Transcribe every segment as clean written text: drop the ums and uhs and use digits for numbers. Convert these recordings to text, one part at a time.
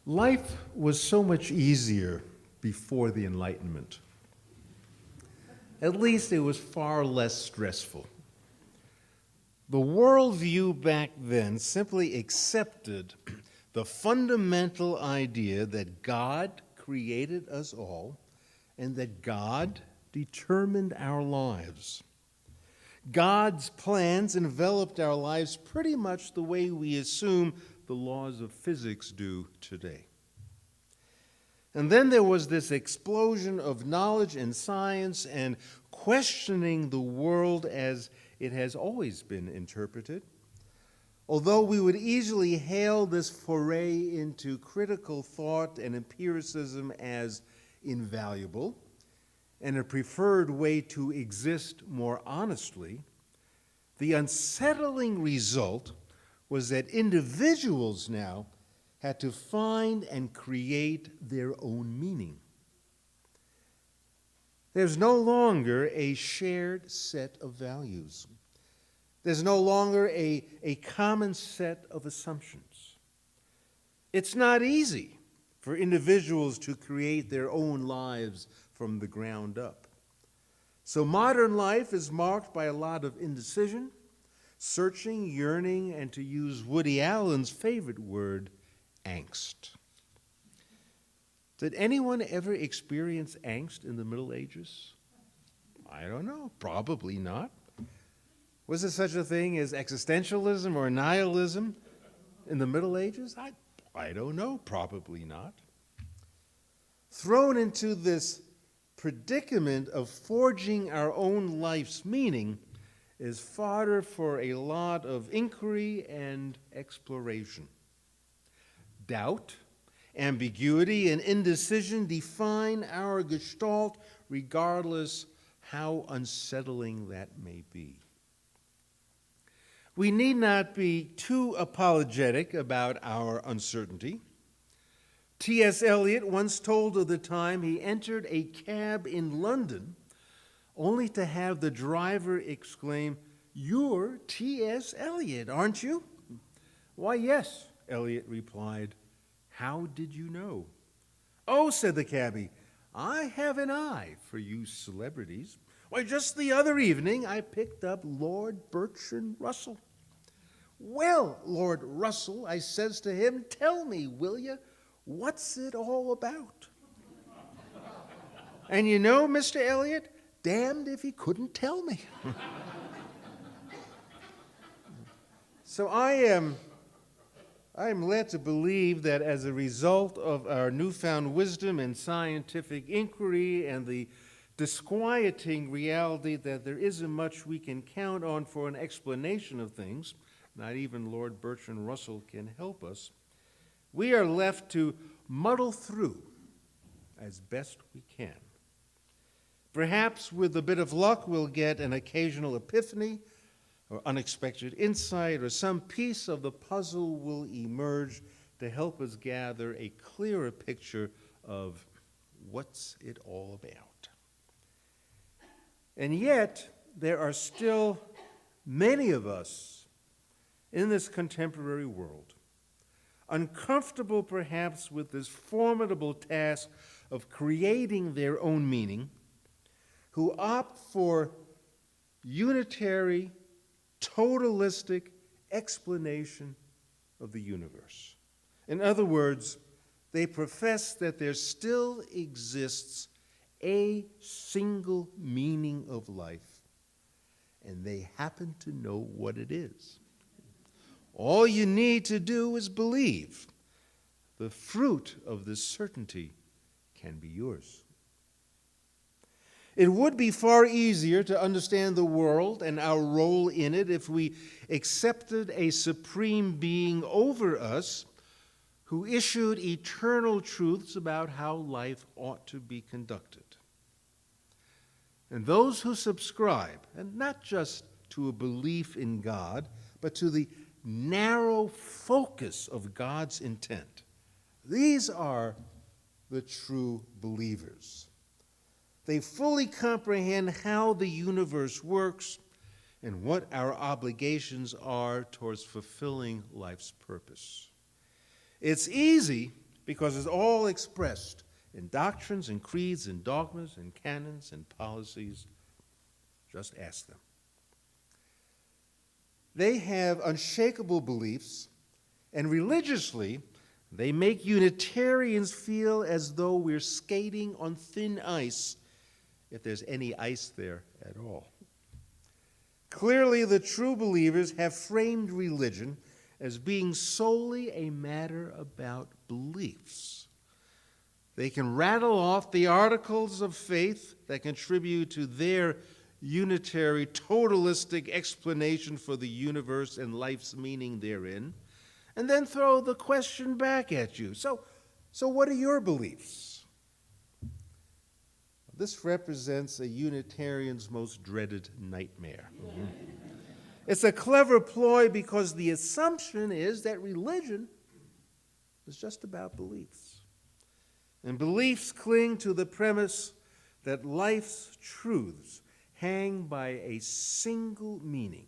Life was so much easier before the Enlightenment. At least it was far less stressful. The worldview back then simply accepted the fundamental idea that God created us all and that God determined our lives. God's plans enveloped our lives pretty much the way we assume the laws of physics do today. And then there was this explosion of knowledge and science and questioning the world as it has always been interpreted. Although we would easily hail this foray into critical thought and empiricism as invaluable and a preferred way to exist more honestly, the unsettling result was that individuals now had to find and create their own meaning. There's no longer a shared set of values. There's no longer a common set of assumptions. It's not easy for individuals to create their own lives from the ground up. So modern life is marked by a lot of indecision, searching, yearning, and to use Woody Allen's favorite word, angst. Did anyone ever experience angst in the Middle Ages? I don't know, probably not. Was there such a thing as existentialism or nihilism in the Middle Ages? I don't know, probably not. Thrown into this predicament of forging our own life's meaning is fodder for a lot of inquiry and exploration. Doubt, ambiguity, and indecision define our gestalt, regardless how unsettling that may be. We need not be too apologetic about our uncertainty. T.S. Eliot once told of the time he entered a cab in London only to have the driver exclaim, "You're T.S. Eliot, aren't you?" "Why, yes," Eliot replied. "How did you know?" "Oh," said the cabbie, "I have an eye for you celebrities. Why, just the other evening I picked up Lord Bertrand Russell." "Well, Lord Russell," I says to him, "tell me, will you, what's it all about?" And you know, Mr. Eliot, damned if he couldn't tell me. So I am led to believe that as a result of our newfound wisdom and scientific inquiry and the disquieting reality that there isn't much we can count on for an explanation of things, not even Lord Bertrand Russell can help us, we are left to muddle through as best we can. Perhaps with a bit of luck we'll get an occasional epiphany or unexpected insight, or some piece of the puzzle will emerge to help us gather a clearer picture of what's it all about. And yet, there are still many of us in this contemporary world, uncomfortable perhaps with this formidable task of creating their own meaning, who opt for unitary, totalistic explanation of the universe. In other words, they profess that there still exists a single meaning of life, and they happen to know what it is. All you need to do is believe. The fruit of this certainty can be yours. It would be far easier to understand the world and our role in it if we accepted a supreme being over us who issued eternal truths about how life ought to be conducted. And those who subscribe, and not just to a belief in God, but to the narrow focus of God's intent, these are the true believers. They fully comprehend how the universe works and what our obligations are towards fulfilling life's purpose. It's easy because it's all expressed in doctrines and creeds and dogmas and canons and policies. Just ask them. They have unshakable beliefs, and religiously, they make Unitarians feel as though we're skating on thin ice, if there's any ice there at all. Clearly, the true believers have framed religion as being solely a matter about beliefs. They can rattle off the articles of faith that contribute to their unitary, totalistic explanation for the universe and life's meaning therein, and then throw the question back at you. So what are your beliefs? This represents a Unitarian's most dreaded nightmare. It's a clever ploy because the assumption is that religion is just about beliefs. And beliefs cling to the premise that life's truths hang by a single meaning.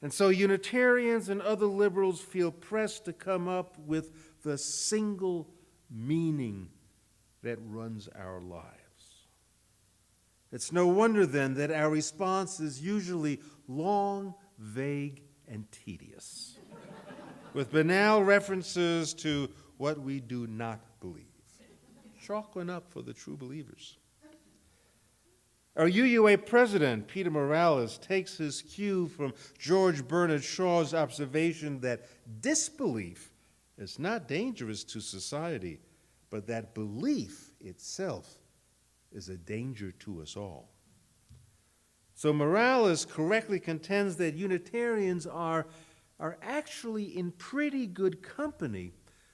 And so Unitarians and other liberals feel pressed to come up with the single meaning that runs our lives. It's no wonder then that our response is usually long, vague, and tedious, with banal references to what we do not believe. Chalk one up for the true believers. Our UUA president, Peter Morales, takes his cue from George Bernard Shaw's observation that disbelief is not dangerous to society, but that belief itself is a danger to us all. So Morales correctly contends that Unitarians are actually in pretty good company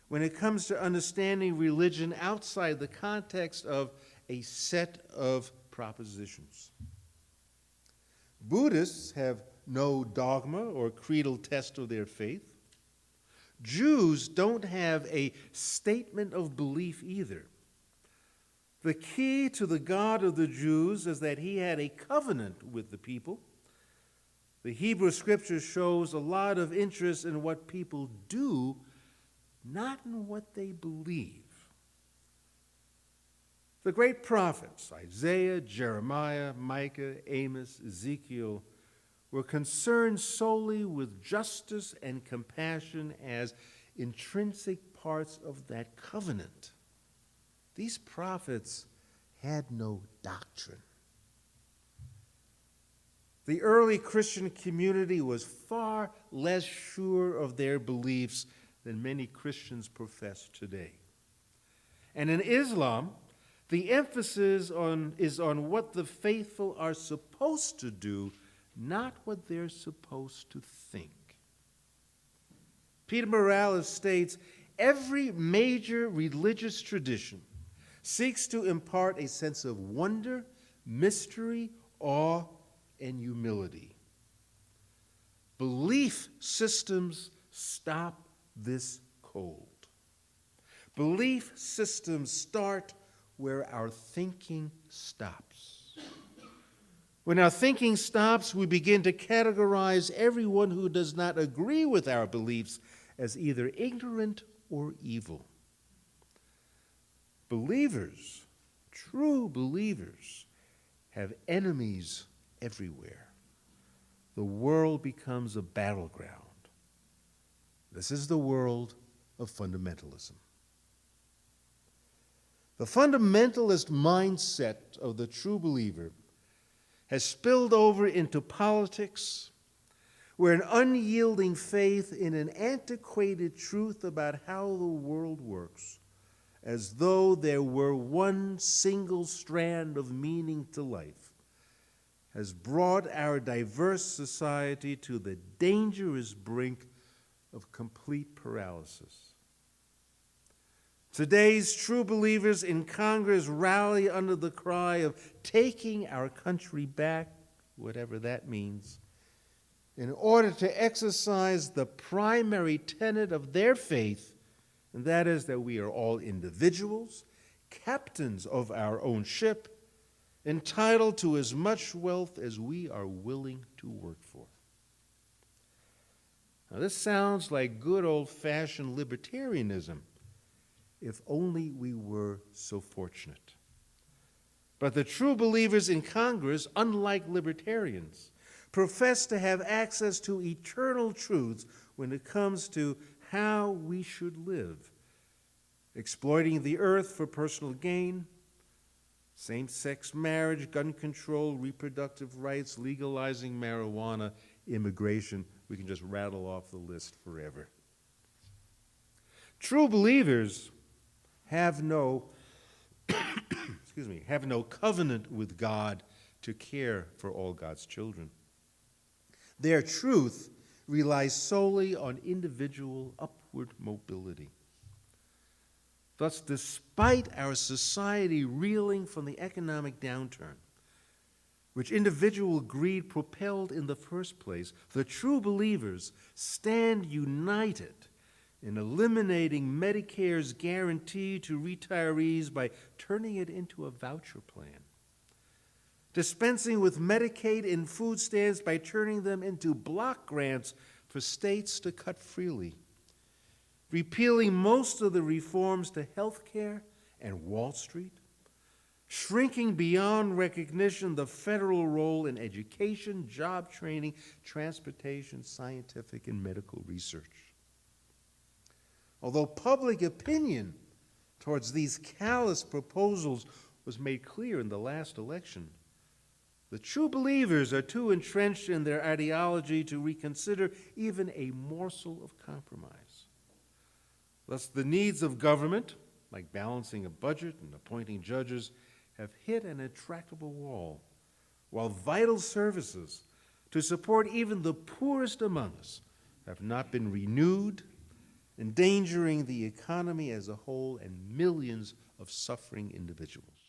when it comes to understanding religion outside the context of a set of propositions. Buddhists have no dogma or creedal test of their faith. Jews don't have a statement of belief either. The key to the God of the Jews is that he had a covenant with the people. The Hebrew scripture shows a lot of interest in what people do, not in what they believe. The great prophets, Isaiah, Jeremiah, Micah, Amos, Ezekiel, were concerned solely with justice and compassion as intrinsic parts of that covenant. These prophets had no doctrine. The early Christian community was far less sure of their beliefs than many Christians profess today. And in Islam, the emphasis is on what the faithful are supposed to do, not what they're supposed to think. Peter Morales states, every major religious tradition seeks to impart a sense of wonder, mystery, awe, and humility. Belief systems stop this cold. Belief systems start where our thinking stops. When our thinking stops, we begin to categorize everyone who does not agree with our beliefs as either ignorant or evil. Believers, true believers, have enemies everywhere. The world becomes a battleground. This is the world of fundamentalism. The fundamentalist mindset of the true believer has spilled over into politics, where an unyielding faith in an antiquated truth about how the world works, as though there were one single strand of meaning to life, has brought our diverse society to the dangerous brink of complete paralysis. Today's true believers in Congress rally under the cry of taking our country back, whatever that means, in order to exercise the primary tenet of their faith, and that is that we are all individuals, captains of our own ship, entitled to as much wealth as we are willing to work for. Now, this sounds like good old-fashioned libertarianism, if only we were so fortunate. But the true believers in Congress, unlike libertarians, profess to have access to eternal truths when it comes to how we should live, exploiting the earth for personal gain, same-sex marriage, gun control, reproductive rights, legalizing marijuana, immigration. We can just rattle off the list forever. True believers have no have no covenant with God to care for all God's children. Their truth relies solely on individual upward mobility. Thus, despite our society reeling from the economic downturn, which individual greed propelled in the first place, the true believers stand united in eliminating Medicare's guarantee to retirees by turning it into a voucher plan, dispensing with Medicaid and food stamps by turning them into block grants for states to cut freely, repealing most of the reforms to health care and Wall Street, shrinking beyond recognition the federal role in education, job training, transportation, scientific, and medical research. Although public opinion towards these callous proposals was made clear in the last election, the true believers are too entrenched in their ideology to reconsider even a morsel of compromise. Thus, the needs of government, like balancing a budget and appointing judges, have hit an intractable wall, while vital services to support even the poorest among us have not been renewed, endangering the economy as a whole and millions of suffering individuals.